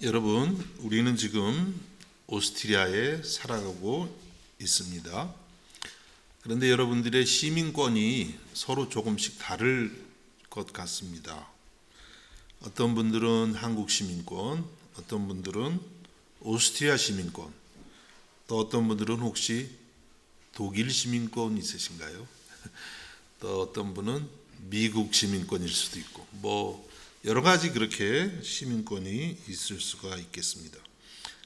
여러분, 우리는 지금 오스트리아에 살아가고 있습니다. 그런데 여러분들의 시민권이 서로 조금씩 다를 것 같습니다. 어떤 분들은 한국 시민권, 어떤 분들은 오스트리아 시민권, 또 어떤 분들은 혹시 독일 시민권 있으신가요? 또 어떤 분은 미국 시민권일 수도 있고, 여러 가지 그렇게 시민권이 있을 수가 있겠습니다.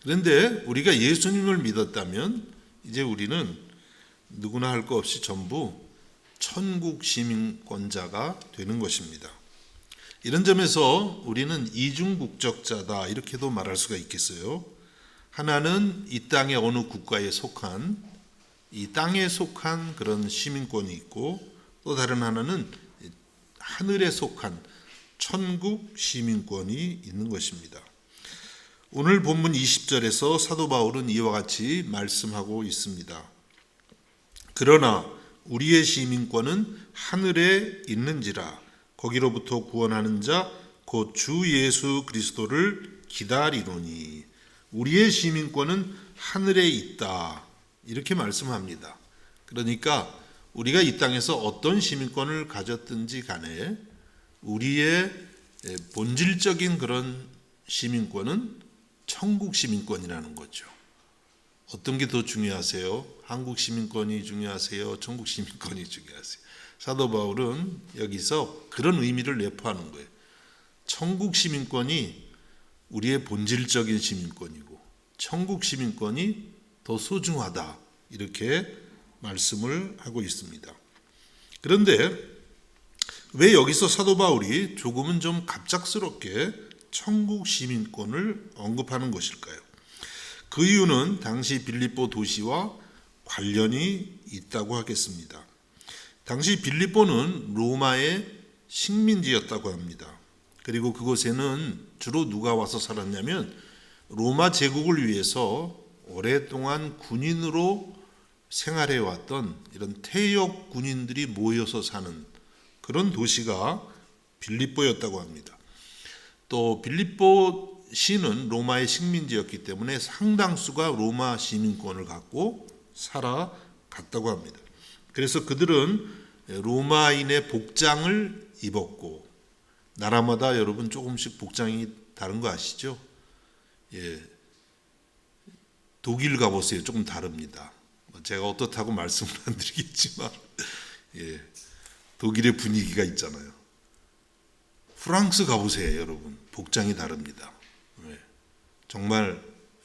그런데 우리가 예수님을 믿었다면 이제 우리는 누구나 할 것 없이 전부 천국 시민권자가 되는 것입니다. 이런 점에서 우리는 이중국적자다 이렇게도 말할 수가 있겠어요. 하나는 이 땅의 어느 국가에 속한, 이 땅에 속한 그런 시민권이 있고, 또 다른 하나는 하늘에 속한 천국 시민권이 있는 것입니다. 오늘 본문 20절에서 사도 바울은 이와 같이 말씀하고 있습니다. 그러나 우리의 시민권은 하늘에 있는지라 거기로부터 구원하는 자 곧 주 예수 그리스도를 기다리노니. 우리의 시민권은 하늘에 있다 이렇게 말씀합니다. 그러니까 우리가 이 땅에서 어떤 시민권을 가졌든지 간에 우리의 본질적인 그런 시민권은 천국 시민권이라는 거죠. 어떤 게 더 중요하세요? 한국 시민권이 중요하세요? 천국 시민권이 중요하세요? 사도 바울은 여기서 그런 의미를 내포하는 거예요. 천국 시민권이 우리의 본질적인 시민권이고 천국 시민권이 더 소중하다 이렇게 말씀을 하고 있습니다. 그런데 왜 여기서 사도 바울이 조금은 좀 갑작스럽게 천국 시민권을 언급하는 것일까요? 그 이유는 당시 빌립보 도시와 관련이 있다고 하겠습니다. 당시 빌립보는 로마의 식민지였다고 합니다. 그리고 그곳에는 주로 누가 와서 살았냐면 로마 제국을 위해서 오랫동안 군인으로 생활해왔던 이런 퇴역 군인들이 모여서 사는 그런 도시가 빌립보였다고 합니다. 또 빌립보 시는 로마의 식민지였기 때문에 상당수가 로마 시민권을 갖고 살아갔다고 합니다. 그래서 그들은 로마인의 복장을 입었고, 나라마다 여러분 조금씩 복장이 다른 거 아시죠? 독일 가보세요. 조금 다릅니다. 제가 어떻다고 말씀을 안 드리겠지만 독일의 분위기가 있잖아요. 프랑스 가보세요, 여러분. 복장이 다릅니다. 정말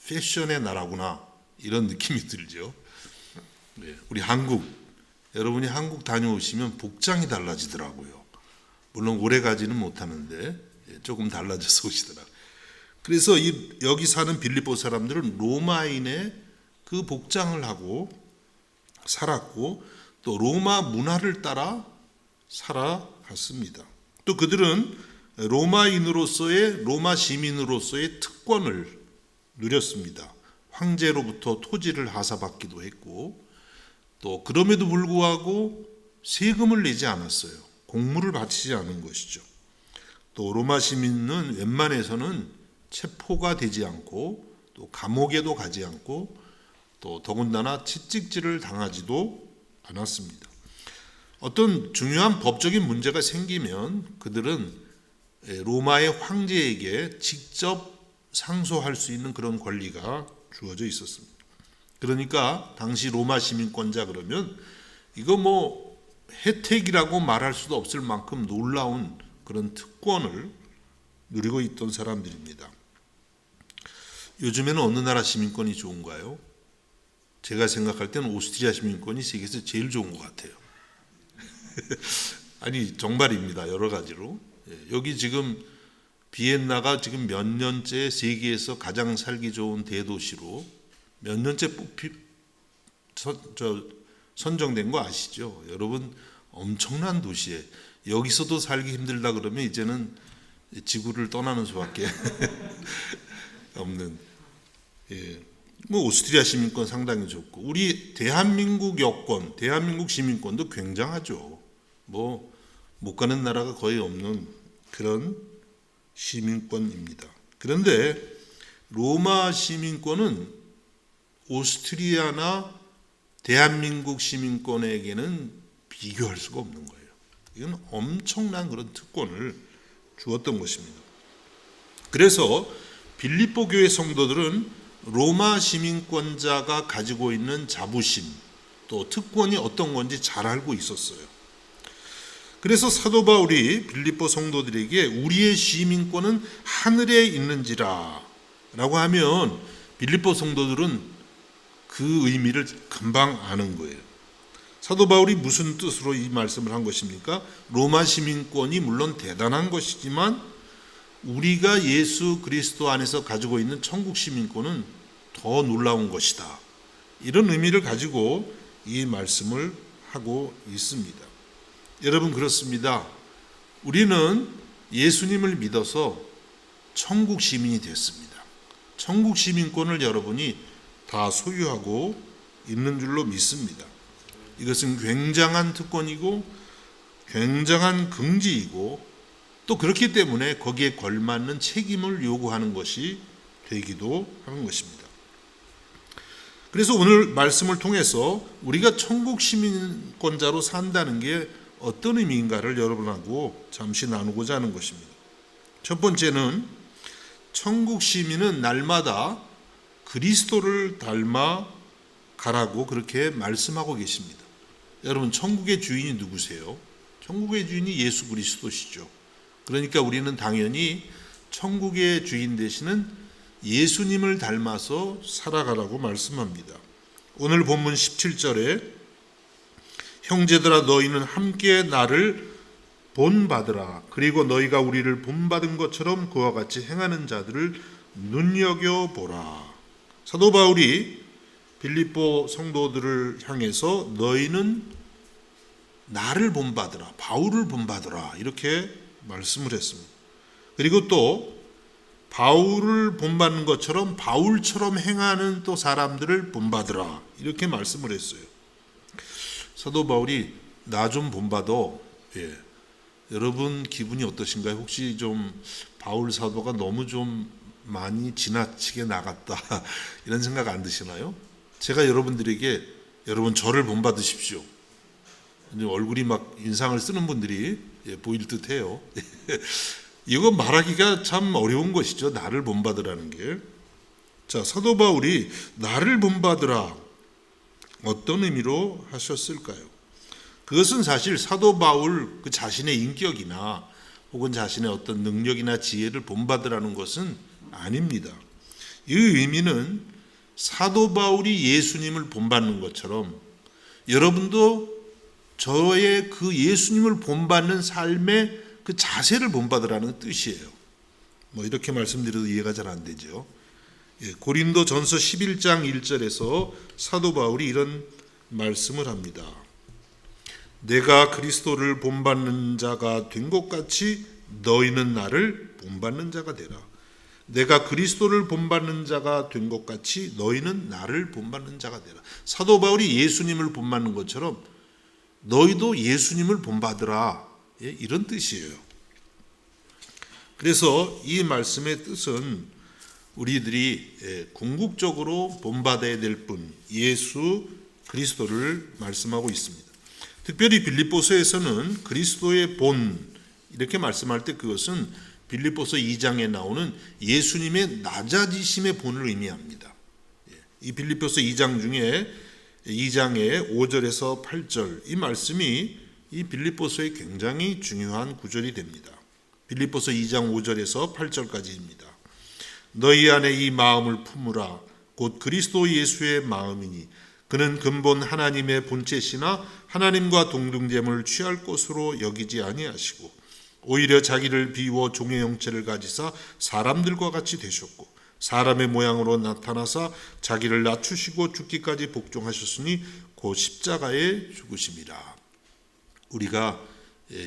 패션의 나라구나 이런 느낌이 들죠. 우리 한국, 여러분이 한국 다녀오시면 복장이 달라지더라고요. 물론 오래 가지는 못하는데 조금 달라져서 오시더라고요. 그래서 여기 사는 빌립보 사람들은 로마인의 그 복장을 하고 살았고 또 로마 문화를 따라 살아갔습니다. 또 그들은 로마인으로서의 로마 시민으로서의 특권을 누렸습니다. 황제로부터 토지를 하사받기도 했고 또 그럼에도 불구하고 세금을 내지 않았어요. 공물을 바치지 않은 것이죠. 또 로마 시민은 웬만해서는 체포가 되지 않고 또 감옥에도 가지 않고 또 더군다나 채찍질을 당하지도 않았습니다. 어떤 중요한 법적인 문제가 생기면 그들은 로마의 황제에게 직접 상소할 수 있는 그런 권리가 주어져 있었습니다. 그러니까 당시 로마 시민권자 그러면 이거 혜택이라고 말할 수도 없을 만큼 놀라운 그런 특권을 누리고 있던 사람들입니다. 요즘에는 어느 나라 시민권이 좋은가요? 제가 생각할 때는 오스트리아 시민권이 세계에서 제일 좋은 것 같아요. 아니 정말입니다. 여러 가지로. 여기 지금 비엔나가 지금 몇 년째 세계에서 가장 살기 좋은 대도시로 몇 년째 선정된 거 아시죠? 여러분 엄청난 도시에 여기서도 살기 힘들다 그러면 이제는 지구를 떠나는 수밖에 없는. 오스트리아 시민권 상당히 좋고 우리 대한민국 여권, 대한민국 시민권도 굉장하죠. 못 가는 나라가 거의 없는 그런 시민권입니다. 그런데 로마 시민권은 오스트리아나 대한민국 시민권에게는 비교할 수가 없는 거예요. 이건 엄청난 그런 특권을 주었던 것입니다. 그래서 빌립보 교회 성도들은 로마 시민권자가 가지고 있는 자부심, 또 특권이 어떤 건지 잘 알고 있었어요. 그래서 사도 바울이 빌립보 성도들에게 우리의 시민권은 하늘에 있는지라 라고 하면 빌립보 성도들은 그 의미를 금방 아는 거예요. 사도 바울이 무슨 뜻으로 이 말씀을 한 것입니까? 로마 시민권이 물론 대단한 것이지만 우리가 예수 그리스도 안에서 가지고 있는 천국 시민권은 더 놀라운 것이다. 이런 의미를 가지고 이 말씀을 하고 있습니다. 여러분, 그렇습니다. 우리는 예수님을 믿어서 천국 시민이 됐습니다. 천국 시민권을 여러분이 다 소유하고 있는 줄로 믿습니다. 이것은 굉장한 특권이고 굉장한 긍지이고 또 그렇기 때문에 거기에 걸맞는 책임을 요구하는 것이 되기도 하는 것입니다. 그래서 오늘 말씀을 통해서 우리가 천국 시민권자로 산다는 게 어떤 의미인가를 여러분하고 잠시 나누고자 하는 것입니다. 첫 번째는 천국 시민은 날마다 그리스도를 닮아 가라고 그렇게 말씀하고 계십니다. 여러분, 천국의 주인이 누구세요? 천국의 주인이 예수 그리스도시죠. 그러니까 우리는 당연히 천국의 주인 되시는 예수님을 닮아서 살아가라고 말씀합니다. 오늘 본문 17절에 형제들아 너희는 함께 나를 본받으라. 그리고 너희가 우리를 본받은 것처럼 그와 같이 행하는 자들을 눈여겨보라. 사도 바울이 빌립보 성도들을 향해서 너희는 나를 본받으라, 바울을 본받으라 이렇게 말씀을 했습니다. 그리고 또 바울을 본받는 것처럼 바울처럼 행하는 또 사람들을 본받으라 이렇게 말씀을 했어요. 사도 바울이 나 좀 본받아. 여러분 기분이 어떠신가요? 혹시 좀 바울 사도가 너무 좀 많이 지나치게 나갔다 이런 생각 안 드시나요? 제가 여러분들에게 여러분 저를 본받으십시오. 얼굴이 막 인상을 쓰는 분들이 보일 듯해요. 이거 말하기가 참 어려운 것이죠. 나를 본받으라는 게. 자, 사도 바울이 나를 본받으라 어떤 의미로 하셨을까요? 그것은 사실 사도 바울 그 자신의 인격이나 혹은 자신의 어떤 능력이나 지혜를 본받으라는 것은 아닙니다. 이 의미는 사도 바울이 예수님을 본받는 것처럼 여러분도 저의 그 예수님을 본받는 삶의 그 자세를 본받으라는 뜻이에요. 이렇게 말씀드려도 이해가 잘 안 되죠. 고린도 전서 11장 1절에서 사도 바울이 이런 말씀을 합니다. 내가 그리스도를 본받는 자가 된 것 같이 너희는 나를 본받는 자가 되라. 내가 그리스도를 본받는 자가 된 것 같이 너희는 나를 본받는 자가 되라. 사도 바울이 예수님을 본받는 것처럼 너희도 예수님을 본받으라. 이런 뜻이에요. 그래서 이 말씀의 뜻은 우리들이 궁극적으로 본받아야 될 분 예수 그리스도를 말씀하고 있습니다. 특별히 빌립보서에서는 그리스도의 본 이렇게 말씀할 때 그것은 빌립보서 2장에 나오는 예수님의 낮아지심의 본을 의미합니다. 이 빌립보서 2장 중에 2장의 5절에서 8절 이 말씀이 이 빌립보서의 굉장히 중요한 구절이 됩니다. 빌립보서 2장 5절에서 8절까지입니다. 너희 안에 이 마음을 품으라. 곧 그리스도 예수의 마음이니 그는 근본 하나님의 본체시나 하나님과 동등됨을 취할 것으로 여기지 아니하시고 오히려 자기를 비워 종의 형체를 가지사 사람들과 같이 되셨고 사람의 모양으로 나타나사 자기를 낮추시고 죽기까지 복종하셨으니 곧 십자가에 죽으심이라. 우리가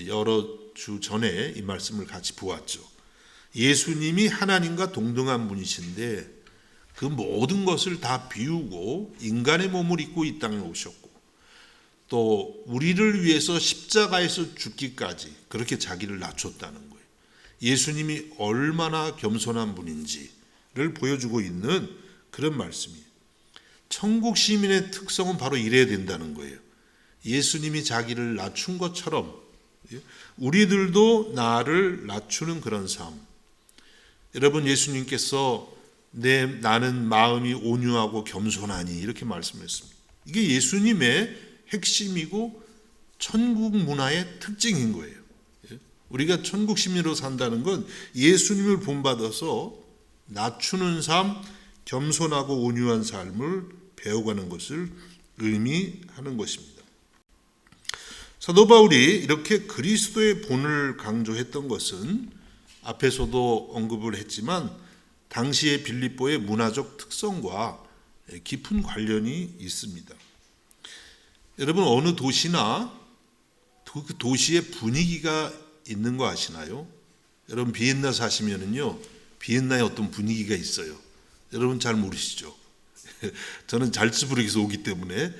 여러 주 전에 이 말씀을 같이 보았죠. 예수님이 하나님과 동등한 분이신데 그 모든 것을 다 비우고 인간의 몸을 입고 이 땅에 오셨고 또 우리를 위해서 십자가에서 죽기까지 그렇게 자기를 낮췄다는 거예요. 예수님이 얼마나 겸손한 분인지 보여주고 있는 그런 말씀이에요. 천국 시민의 특성은 바로 이래야 된다는 거예요. 예수님이 자기를 낮춘 것처럼 우리들도 나를 낮추는 그런 삶. 여러분, 예수님께서 나는 마음이 온유하고 겸손하니 이렇게 말씀했습니다. 이게 예수님의 핵심이고 천국 문화의 특징인 거예요. 우리가 천국 시민으로 산다는 건 예수님을 본받아서 낮추는 삶, 겸손하고 온유한 삶을 배워가는 것을 의미하는 것입니다. 사도 바울이 이렇게 그리스도의 본을 강조했던 것은 앞에서도 언급을 했지만 당시의 빌립보의 문화적 특성과 깊은 관련이 있습니다. 여러분, 어느 도시나 그 도시의 분위기가 있는 거 아시나요? 여러분, 비엔나 사시면은요, 비엔나에 어떤 분위기가 있어요. 여러분 잘 모르시죠? 저는 잘츠부르크에서 오기 때문에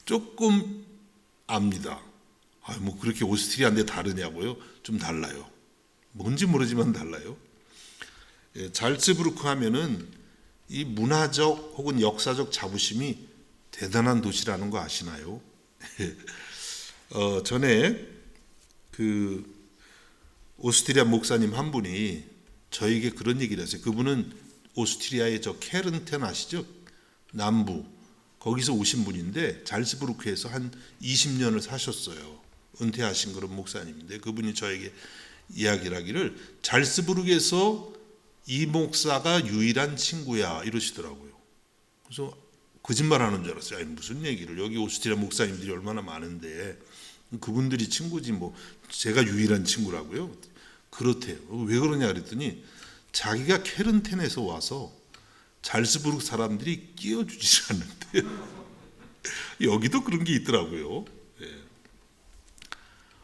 조금 압니다. 뭐 그렇게 오스트리아인데 다르냐고요? 좀 달라요. 뭔지 모르지만 달라요. 잘츠부르크 하면은 이 문화적 혹은 역사적 자부심이 대단한 도시라는 거 아시나요? 전에 그 오스트리아 목사님 한 분이 저에게 그런 얘기를 했어요. 그분은 오스트리아의 저 케른텐 아시죠? 남부 거기서 오신 분인데 잘츠부르크에서 한 20년을 사셨어요. 은퇴하신 그런 목사님인데 그분이 저에게 이야기를 하기를 잘츠부르크에서 이 목사가 유일한 친구야 이러시더라고요. 그래서 거짓말하는 줄 알았어요. 아니, 무슨 얘기를, 여기 오스트리아 목사님들이 얼마나 많은데 그분들이 친구지 뭐 제가 유일한 친구라고요? 그렇대요. 왜 그러냐 그랬더니 자기가 케른텐에서 와서 잘츠부르크 사람들이 끼워주지 않는데요. 여기도 그런 게 있더라고요.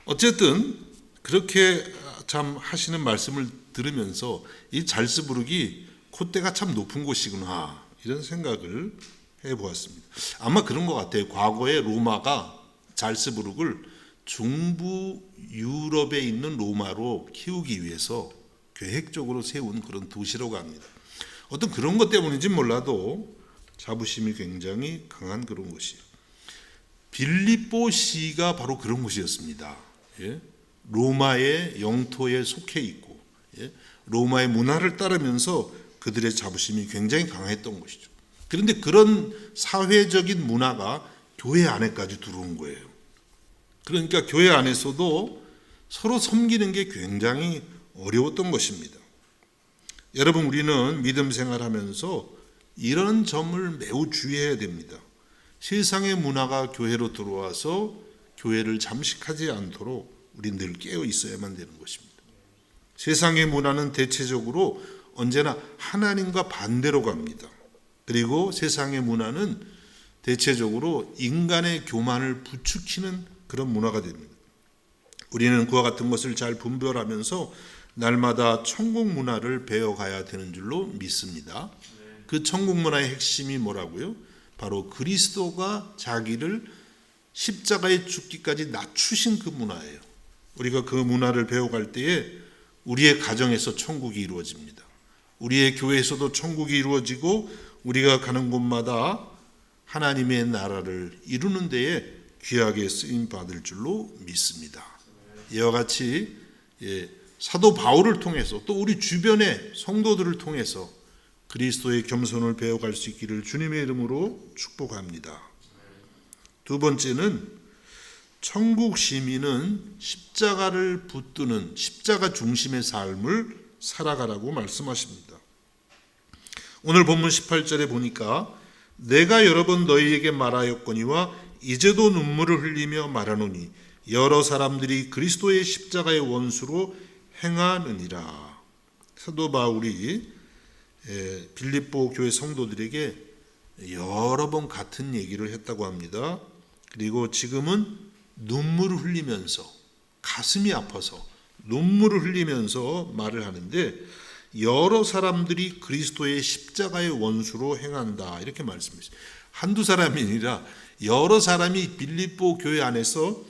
어쨌든 그렇게 참 하시는 말씀을 들으면서 이 잘츠부르크가 콧대가 참 높은 곳이구나 이런 생각을 해보았습니다. 아마 그런 것 같아요. 과거에 로마가 잘츠부르크를 중부 유럽에 있는 로마로 키우기 위해서 계획적으로 세운 그런 도시라고 합니다. 어떤 그런 것 때문인지 몰라도 자부심이 굉장히 강한 그런 곳이에요. 빌립보시가 바로 그런 곳이었습니다. 로마의 영토에 속해 있고 로마의 문화를 따르면서 그들의 자부심이 굉장히 강했던 것이죠. 그런데 그런 사회적인 문화가 교회 안에까지 들어온 거예요. 그러니까 교회 안에서도 서로 섬기는 게 굉장히 어려웠던 것입니다. 여러분, 우리는 믿음 생활하면서 이런 점을 매우 주의해야 됩니다. 세상의 문화가 교회로 들어와서 교회를 잠식하지 않도록 우리 늘 깨어 있어야만 되는 것입니다. 세상의 문화는 대체적으로 언제나 하나님과 반대로 갑니다. 그리고 세상의 문화는 대체적으로 인간의 교만을 부추기는 그런 문화가 됩니다. 우리는 그와 같은 것을 잘 분별하면서 날마다 천국 문화를 배워가야 되는 줄로 믿습니다. 그 천국 문화의 핵심이 뭐라고요? 바로 그리스도가 자기를 십자가에 죽기까지 낮추신 그 문화예요. 우리가 그 문화를 배워갈 때에 우리의 가정에서 천국이 이루어집니다. 우리의 교회에서도 천국이 이루어지고 우리가 가는 곳마다 하나님의 나라를 이루는 데에 귀하게 쓰임 받을 줄로 믿습니다. 이와 같이 사도 바울을 통해서 또 우리 주변의 성도들을 통해서 그리스도의 겸손을 배워갈 수 있기를 주님의 이름으로 축복합니다. 두 번째는 천국 시민은 십자가를 붙드는 십자가 중심의 삶을 살아가라고 말씀하십니다. 오늘 본문 18절에 보니까 내가 여러 번 너희에게 말하였거니와 이제도 눈물을 흘리며 말하노니 여러 사람들이 그리스도의 십자가의 원수로 행하느니라. 사도 바울이 빌립보 교회 성도들에게 여러 번 같은 얘기를 했다고 합니다. 그리고 지금은 눈물을 흘리면서 가슴이 아파서 눈물을 흘리면서 말을 하는데 여러 사람들이 그리스도의 십자가의 원수로 행한다 이렇게 말씀했어요. 한두 사람이 아니라 여러 사람이 빌립보 교회 안에서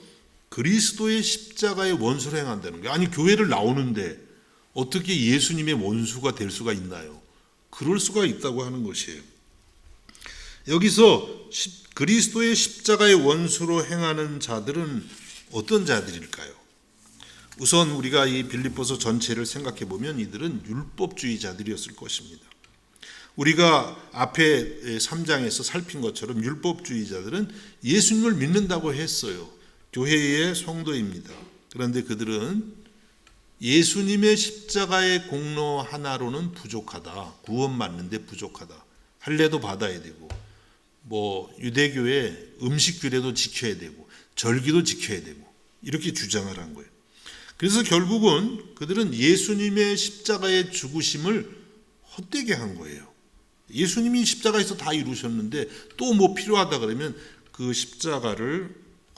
그리스도의 십자가의 원수로 행한다는 거예요. 아니 교회를 나오는데 어떻게 예수님의 원수가 될 수가 있나요? 그럴 수가 있다고 하는 것이에요. 여기서 그리스도의 십자가의 원수로 행하는 자들은 어떤 자들일까요? 우선 우리가 이 빌립보서 전체를 생각해 보면 이들은 율법주의자들이었을 것입니다. 우리가 앞에 3장에서 살핀 것처럼 율법주의자들은 예수님을 믿는다고 했어요. 교회의 성도입니다. 그런데 그들은 예수님의 십자가의 공로 하나로는 부족하다. 구원받는데 부족하다. 할례도 받아야 되고 유대교의 음식 규례도 지켜야 되고 절기도 지켜야 되고 이렇게 주장을 한 거예요. 그래서 결국은 그들은 예수님의 십자가의 죽으심을 헛되게 한 거예요. 예수님이 십자가에서 다 이루셨는데 또 필요하다 그러면 그 십자가를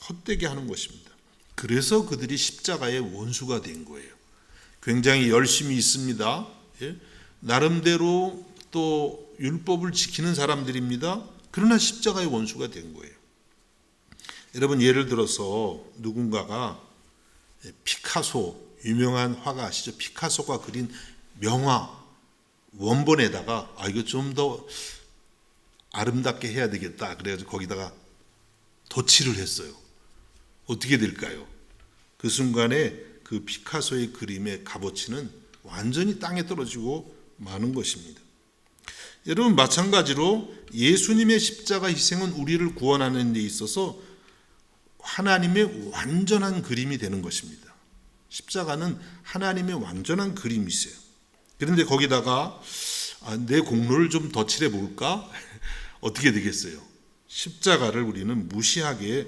헛되게 하는 것입니다. 그래서 그들이 십자가의 원수가 된 거예요. 굉장히 열심히 있습니다. 나름대로 또 율법을 지키는 사람들입니다. 그러나 십자가의 원수가 된 거예요. 여러분, 예를 들어서 누군가가 피카소, 유명한 화가 아시죠? 피카소가 그린 명화 원본에다가 이거 좀 더 아름답게 해야 되겠다. 그래가지고 거기다가 덧칠을 했어요. 어떻게 될까요? 그 순간에 그 피카소의 그림의 값어치는 완전히 땅에 떨어지고 마는 것입니다. 여러분, 마찬가지로 예수님의 십자가 희생은 우리를 구원하는 데 있어서 하나님의 완전한 그림이 되는 것입니다. 십자가는 하나님의 완전한 그림이세요. 그런데 거기다가 내 공로를 좀 덧칠해 볼까? 어떻게 되겠어요? 십자가를 우리는 무시하게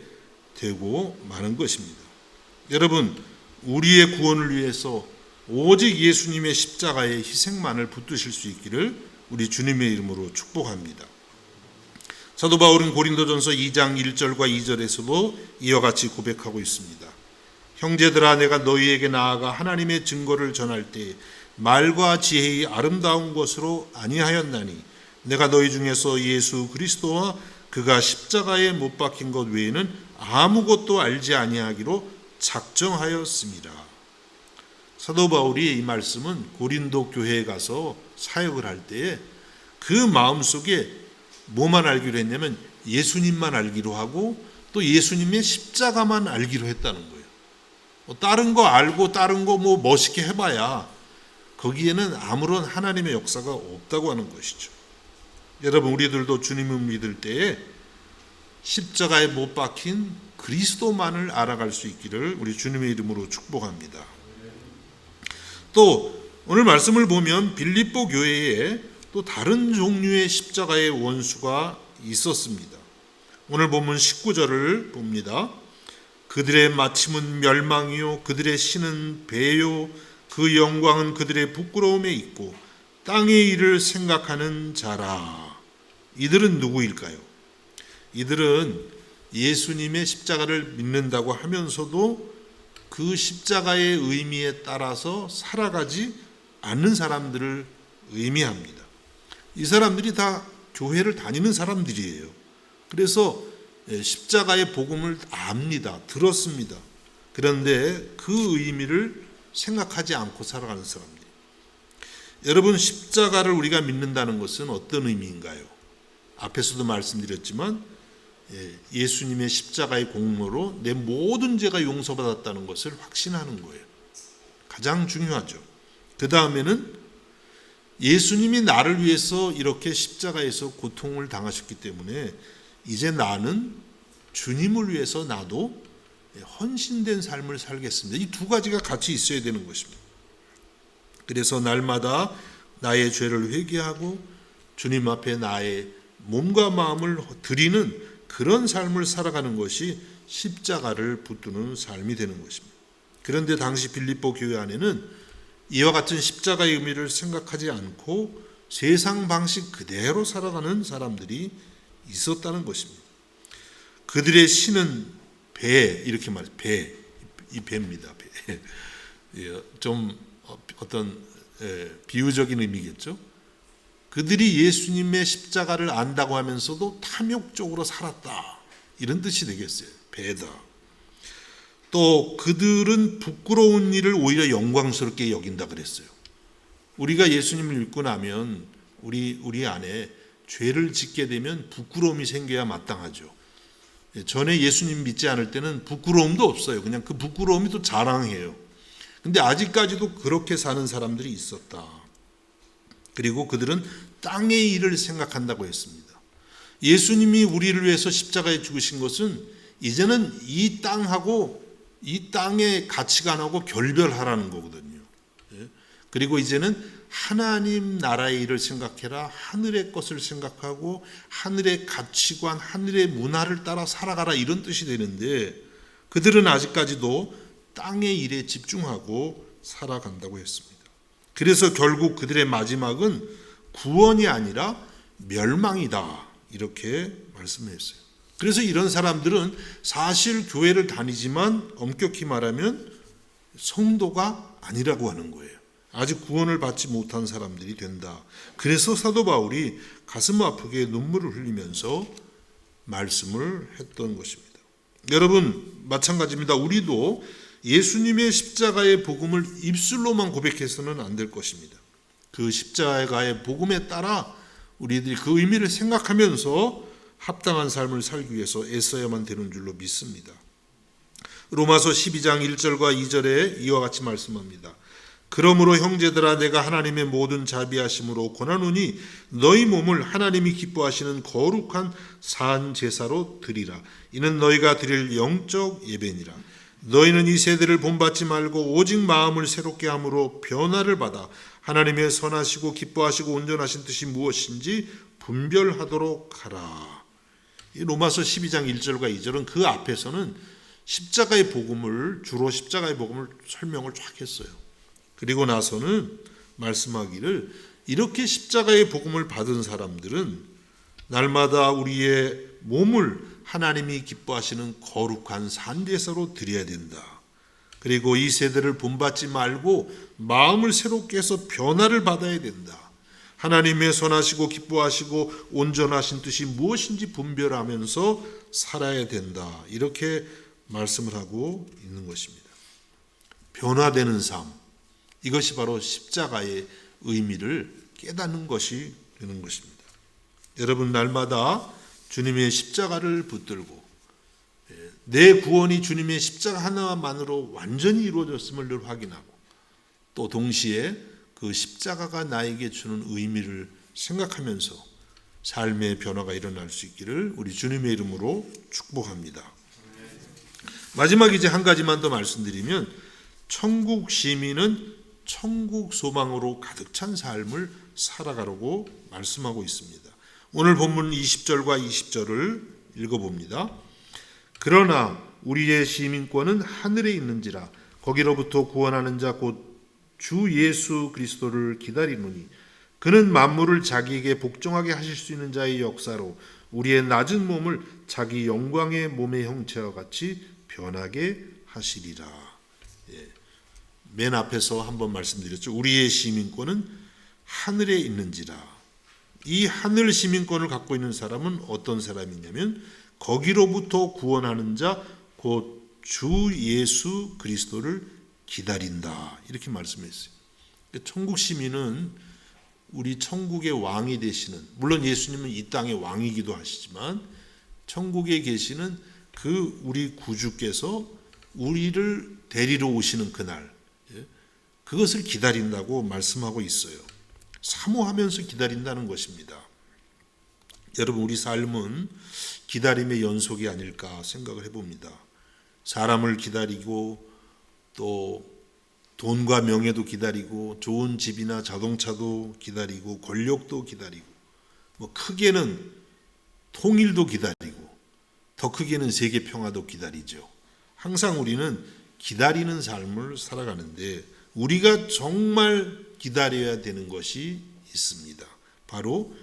되고 마는 것입니다. 여러분, 우리의 구원을 위해서 오직 예수님의 십자가의 희생만을 붙드실 수 있기를 우리 주님의 이름으로 축복합니다. 사도 바울은 고린도전서 2장 1절과 2절에서도 이와 같이 고백하고 있습니다. 형제들아, 내가 너희에게 나아가 하나님의 증거를 전할 때 말과 지혜의 아름다운 것으로 아니하였나니 내가 너희 중에서 예수 그리스도와 그가 십자가에 못 박힌 것 외에는 아무것도 알지 아니하기로 작정하였습니다. 사도 바울이 이 말씀은 고린도 교회에 가서 사역을 할 때에 그 마음속에 뭐만 알기로 했냐면 예수님만 알기로 하고 또 예수님의 십자가만 알기로 했다는 거예요. 다른 거 알고 다른 거 멋있게 해봐야 거기에는 아무런 하나님의 역사가 없다고 하는 것이죠. 여러분, 우리들도 주님을 믿을 때에 십자가에 못 박힌 그리스도만을 알아갈 수 있기를 우리 주님의 이름으로 축복합니다. 또 오늘 말씀을 보면 빌립보 교회에 또 다른 종류의 십자가의 원수가 있었습니다. 오늘 본문 19절을 봅니다. 그들의 마침은 멸망이요 그들의 신은 배요 그 영광은 그들의 부끄러움에 있고 땅의 일을 생각하는 자라. 이들은 누구일까요? 이들은 예수님의 십자가를 믿는다고 하면서도 그 십자가의 의미에 따라서 살아가지 않는 사람들을 의미합니다. 이 사람들이 다 교회를 다니는 사람들이에요. 그래서 십자가의 복음을 압니다. 들었습니다. 그런데 그 의미를 생각하지 않고 살아가는 사람들. 여러분, 십자가를 우리가 믿는다는 것은 어떤 의미인가요? 앞에서도 말씀드렸지만 예수님의 십자가의 공로로 내 모든 죄가 용서받았다는 것을 확신하는 거예요. 가장 중요하죠. 그 다음에는 예수님이 나를 위해서 이렇게 십자가에서 고통을 당하셨기 때문에 이제 나는 주님을 위해서 나도 헌신된 삶을 살겠습니다. 이 두 가지가 같이 있어야 되는 것입니다. 그래서 날마다 나의 죄를 회개하고 주님 앞에 나의 몸과 마음을 드리는 그런 삶을 살아가는 것이 십자가를 붙드는 삶이 되는 것입니다. 그런데 당시 빌립보 교회 안에는 이와 같은 십자가의 의미를 생각하지 않고 세상 방식 그대로 살아가는 사람들이 있었다는 것입니다. 그들의 신은 배, 이렇게 말해요. 배, 이 배입니다. 배. 좀 어떤 비유적인 의미겠죠. 그들이 예수님의 십자가를 안다고 하면서도 탐욕적으로 살았다, 이런 뜻이 되겠어요. 배다. 또 그들은 부끄러운 일을 오히려 영광스럽게 여긴다 그랬어요. 우리가 예수님을 믿고 나면 우리 안에 죄를 짓게 되면 부끄러움이 생겨야 마땅하죠. 전에 예수님 믿지 않을 때는 부끄러움도 없어요. 그냥 그 부끄러움이 또 자랑해요. 근데 아직까지도 그렇게 사는 사람들이 있었다. 그리고 그들은 땅의 일을 생각한다고 했습니다. 예수님이 우리를 위해서 십자가에 죽으신 것은 이제는 이 땅하고 이 땅의 가치관하고 결별하라는 거거든요. 그리고 이제는 하나님 나라의 일을 생각해라. 하늘의 것을 생각하고 하늘의 가치관, 하늘의 문화를 따라 살아가라, 이런 뜻이 되는데 그들은 아직까지도 땅의 일에 집중하고 살아간다고 했습니다. 그래서 결국 그들의 마지막은 구원이 아니라 멸망이다, 이렇게 말씀했어요. 그래서 이런 사람들은 사실 교회를 다니지만 엄격히 말하면 성도가 아니라고 하는 거예요. 아직 구원을 받지 못한 사람들이 된다. 그래서 사도 바울이 가슴 아프게 눈물을 흘리면서 말씀을 했던 것입니다. 여러분, 마찬가지입니다. 우리도 예수님의 십자가의 복음을 입술로만 고백해서는 안 될 것입니다. 그 십자가의 복음에 따라 우리들이 그 의미를 생각하면서 합당한 삶을 살기 위해서 애써야만 되는 줄로 믿습니다. 로마서 12장 1절과 2절에 이와 같이 말씀합니다. 그러므로 형제들아, 내가 하나님의 모든 자비하심으로 권하노니 너희 몸을 하나님이 기뻐하시는 거룩한 산 제사로 드리라. 이는 너희가 드릴 영적 예배니라. 너희는 이 세대를 본받지 말고 오직 마음을 새롭게 함으로 변화를 받아 하나님의 선하시고 기뻐하시고 온전하신 뜻이 무엇인지 분별하도록 하라. 이 로마서 12장 1절과 2절은 그 앞에서는 십자가의 복음을, 주로 십자가의 복음을 설명을 쫙 했어요. 그리고 나서는 말씀하기를, 이렇게 십자가의 복음을 받은 사람들은 날마다 우리의 몸을 하나님이 기뻐하시는 거룩한 산제사로 드려야 된다. 그리고 이 세대를 본받지 말고 마음을 새롭게 해서 변화를 받아야 된다. 하나님의 선하시고 기뻐하시고 온전하신 뜻이 무엇인지 분별하면서 살아야 된다. 이렇게 말씀을 하고 있는 것입니다. 변화되는 삶, 이것이 바로 십자가의 의미를 깨닫는 것이 되는 것입니다. 여러분, 날마다 주님의 십자가를 붙들고 내 구원이 주님의 십자가 하나만으로 완전히 이루어졌음을 늘 확인하고, 또 동시에 그 십자가가 나에게 주는 의미를 생각하면서 삶의 변화가 일어날 수 있기를 우리 주님의 이름으로 축복합니다. 마지막 이제 한 가지만 더 말씀드리면, 천국 시민은 천국 소망으로 가득 찬 삶을 살아가라고 말씀하고 있습니다. 오늘 본문 20절과 20절을 읽어봅니다. 그러나 우리의 시민권은 하늘에 있는지라 거기로부터 구원하는 자 곧 주 예수 그리스도를 기다리노니 그는 만물을 자기에게 복종하게 하실 수 있는 자의 역사로 우리의 낮은 몸을 자기 영광의 몸의 형체와 같이 변하게 하시리라. 맨 앞에서 한번 말씀드렸죠. 우리의 시민권은 하늘에 있는지라. 이 하늘 시민권을 갖고 있는 사람은 어떤 사람이냐면 거기로부터 구원하는 자 곧 주 예수 그리스도를 기다린다, 이렇게 말씀했어요. 천국 시민은 우리 천국의 왕이 되시는, 물론 예수님은 이 땅의 왕이기도 하시지만 천국에 계시는 그 우리 구주께서 우리를 데리러 오시는 그날, 그것을 기다린다고 말씀하고 있어요. 사모하면서 기다린다는 것입니다. 여러분, 우리 삶은 기다림의 연속이 아닐까 생각을 해봅니다. 사람을 기다리고 또 돈과 명예도 기다리고 좋은 집이나 자동차도 기다리고 권력도 기다리고, 크게는 통일도 기다리고 더 크게는 세계 평화도 기다리죠. 항상 우리는 기다리는 삶을 살아가는데 우리가 정말 기다려야 되는 것이 있습니다. 바로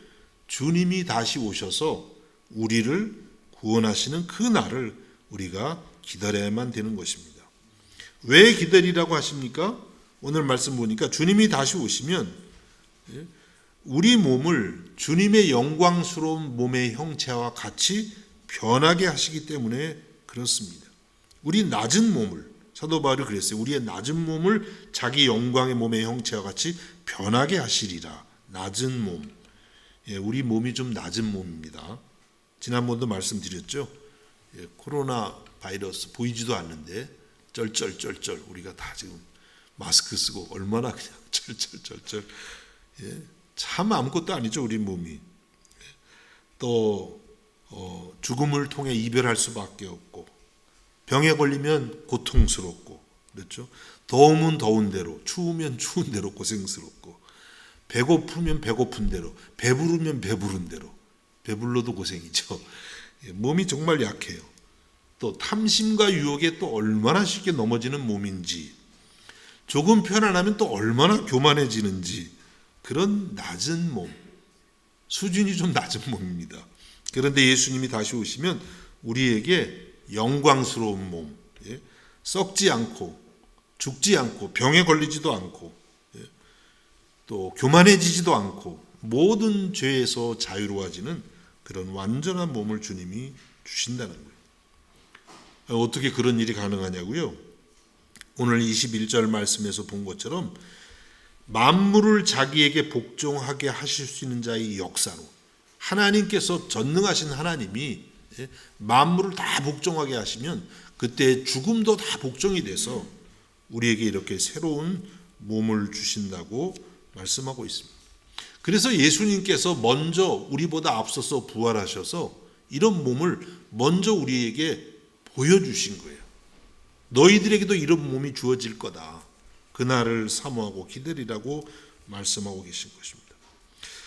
주님이 다시 오셔서 우리를 구원하시는 그 날을 우리가 기다려야만 되는 것입니다. 왜 기다리라고 하십니까? 오늘 말씀 보니까 주님이 다시 오시면 우리 몸을 주님의 영광스러운 몸의 형체와 같이 변하게 하시기 때문에 그렇습니다. 우리 낮은 몸을, 사도 바울이 그랬어요. 우리의 낮은 몸을 자기 영광의 몸의 형체와 같이 변하게 하시리라. 낮은 몸. 우리 몸이 좀 낮은 몸입니다. 지난번도 말씀드렸죠. 코로나 바이러스 보이지도 않는데 쩔쩔쩔쩔 우리가 다 지금 마스크 쓰고 얼마나 그냥 쩔쩔쩔쩔. 참 아무것도 아니죠, 우리 몸이. 또 죽음을 통해 이별할 수밖에 없고, 병에 걸리면 고통스럽고, 그렇죠? 더우면 더운 대로, 추우면 추운 대로 고생스럽고, 배고프면 배고픈 대로, 배부르면 배부른 대로, 배불러도 고생이죠. 몸이 정말 약해요. 또 탐심과 유혹에 또 얼마나 쉽게 넘어지는 몸인지, 조금 편안하면 또 얼마나 교만해지는지, 그런 낮은 몸, 수준이 좀 낮은 몸입니다. 그런데 예수님이 다시 오시면 우리에게 영광스러운 몸, 썩지 않고 죽지 않고 병에 걸리지도 않고 또 교만해지지도 않고 모든 죄에서 자유로워지는 그런 완전한 몸을 주님이 주신다는 거예요. 어떻게 그런 일이 가능하냐고요? 오늘 21절 말씀에서 본 것처럼 만물을 자기에게 복종하게 하실 수 있는 자의 역사로, 하나님께서 전능하신 하나님이 만물을 다 복종하게 하시면 그때 죽음도 다 복종이 돼서 우리에게 이렇게 새로운 몸을 주신다고 말씀하고 있습니다. 그래서 예수님께서 먼저 우리보다 앞서서 부활하셔서 이런 몸을 먼저 우리에게 보여주신 거예요. 너희들에게도 이런 몸이 주어질 거다. 그날을 사모하고 기다리라고 말씀하고 계신 것입니다.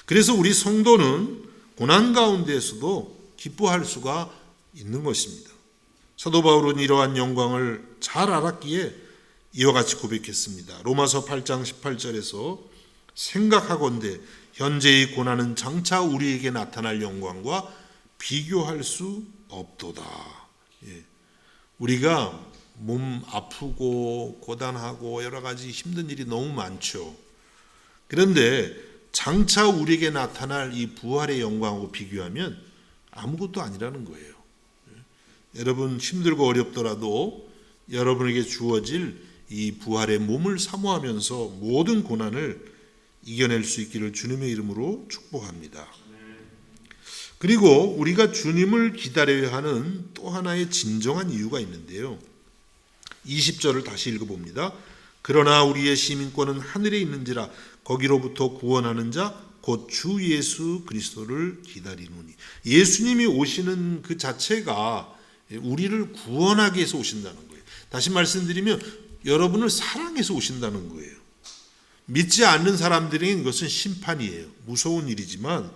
그래서 우리 성도는 고난 가운데에서도 기뻐할 수가 있는 것입니다. 사도 바울은 이러한 영광을 잘 알았기에 이와 같이 고백했습니다. 로마서 8장 18절에서 생각하건대 현재의 고난은 장차 우리에게 나타날 영광과 비교할 수 없도다. 우리가 몸 아프고 고단하고 여러 가지 힘든 일이 너무 많죠. 그런데 장차 우리에게 나타날 이 부활의 영광하고 비교하면 아무것도 아니라는 거예요. 여러분 힘들고 어렵더라도 여러분에게 주어질 이 부활의 몸을 사모하면서 모든 고난을 이겨낼 수 있기를 주님의 이름으로 축복합니다. 그리고 우리가 주님을 기다려야 하는 또 하나의 진정한 이유가 있는데요. 20절을 다시 읽어봅니다. 그러나 우리의 시민권은 하늘에 있는지라 거기로부터 구원하는 자 곧 주 예수 그리스도를 기다리노니. 예수님이 오시는 그 자체가 우리를 구원하기 위해서 오신다는 거예요. 다시 말씀드리면 여러분을 사랑해서 오신다는 거예요. 믿지 않는 사람들에게는 이것은 심판이에요. 무서운 일이지만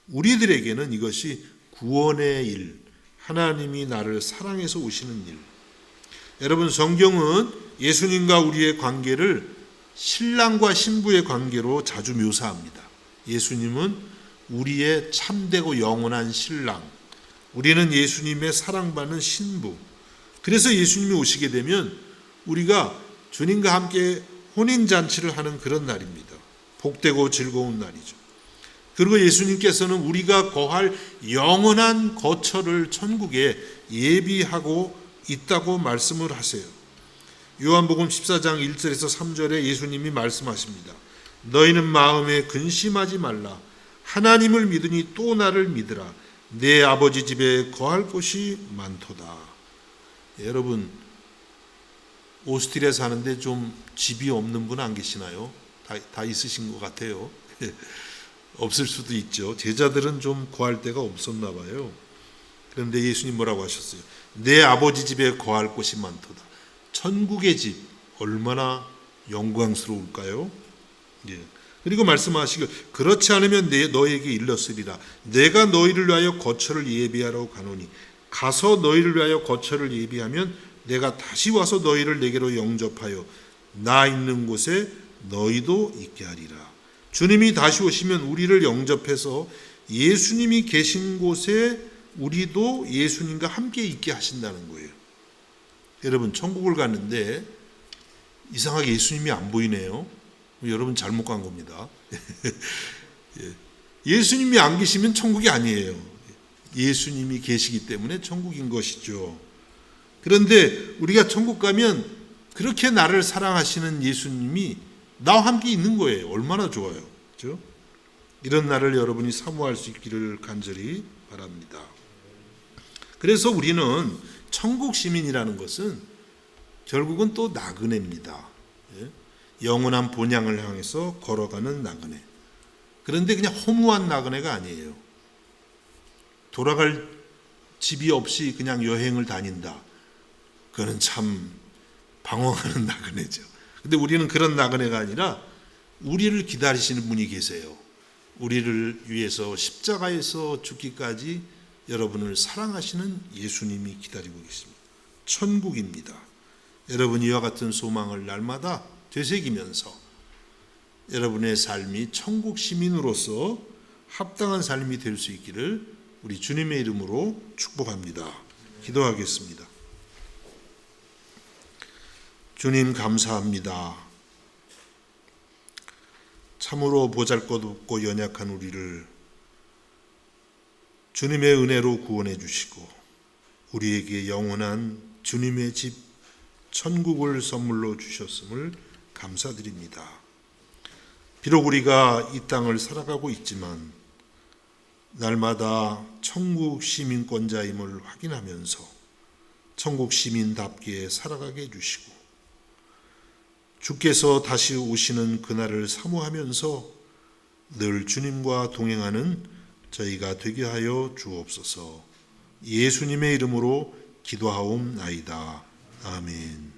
우리들에게는 이것이 구원의 일, 하나님이 나를 사랑해서 오시는 일. 여러분 성경은 예수님과 우리의 관계를 신랑과 신부의 관계로 자주 묘사합니다. 예수님은 우리의 참되고 영원한 신랑, 우리는 예수님의 사랑받는 신부. 그래서 예수님이 오시게 되면 우리가 주님과 함께 혼인잔치를 하는 그런 날입니다. 복되고 즐거운 날이죠. 그리고 예수님께서는 우리가 거할 영원한 거처를 천국에 예비하고 있다고 말씀을 하세요. 요한복음 14장 1절에서 3절에 예수님이 말씀하십니다. 너희는 마음에 근심하지 말라. 하나님을 믿으니 또 나를 믿으라. 내 아버지 집에 거할 곳이 많도다. 여러분 오스트리아 사는데 좀 집이 없는 분 안 계시나요? 다 있으신 것 같아요. 없을 수도 있죠. 제자들은 좀 거할 데가 없었나 봐요. 그런데 예수님 뭐라고 하셨어요? 내 아버지 집에 거할 곳이 많도다. 천국의 집 얼마나 영광스러울까요? 그리고 말씀하시길 그렇지 않으면 너에게 일렀으리라. 내가 너희를 위하여 거처를 예비하러 가노니 가서 너희를 위하여 거처를 예비하면 내가 다시 와서 너희를 내게로 영접하여 나 있는 곳에 너희도 있게 하리라. 주님이 다시 오시면 우리를 영접해서 예수님이 계신 곳에 우리도 예수님과 함께 있게 하신다는 거예요. 여러분 천국을 갔는데 이상하게 예수님이 안 보이네요. 여러분 잘못 간 겁니다. 예수님이 안 계시면 천국이 아니에요. 예수님이 계시기 때문에 천국인 것이죠. 그런데 우리가 천국 가면 그렇게 나를 사랑하시는 예수님이 나와 함께 있는 거예요. 얼마나 좋아요. 그렇죠? 이런 날을 여러분이 사모할 수 있기를 간절히 바랍니다. 그래서 우리는 천국 시민이라는 것은 결국은 또 나그네입니다. 영원한 본향을 향해서 걸어가는 나그네. 그런데 그냥 허무한 나그네가 아니에요. 돌아갈 집이 없이 그냥 여행을 다닌다. 그거는 참 방황하는 나그네죠. 근데 우리는 그런 나그네가 아니라 우리를 기다리시는 분이 계세요. 우리를 위해서 십자가에서 죽기까지 여러분을 사랑하시는 예수님이 기다리고 계십니다. 천국입니다. 여러분 이와 같은 소망을 날마다 되새기면서 여러분의 삶이 천국 시민으로서 합당한 삶이 될 수 있기를 우리 주님의 이름으로 축복합니다. 기도하겠습니다. 주님 감사합니다. 참으로 보잘것없고 연약한 우리를 주님의 은혜로 구원해 주시고 우리에게 영원한 주님의 집 천국을 선물로 주셨음을 감사드립니다. 비록 우리가 이 땅을 살아가고 있지만 날마다 천국 시민권자임을 확인하면서 천국 시민답게 살아가게 해주시고 주께서 다시 오시는 그날을 사모하면서 늘 주님과 동행하는 저희가 되게 하여 주옵소서. 예수님의 이름으로 기도하옵나이다. 아멘.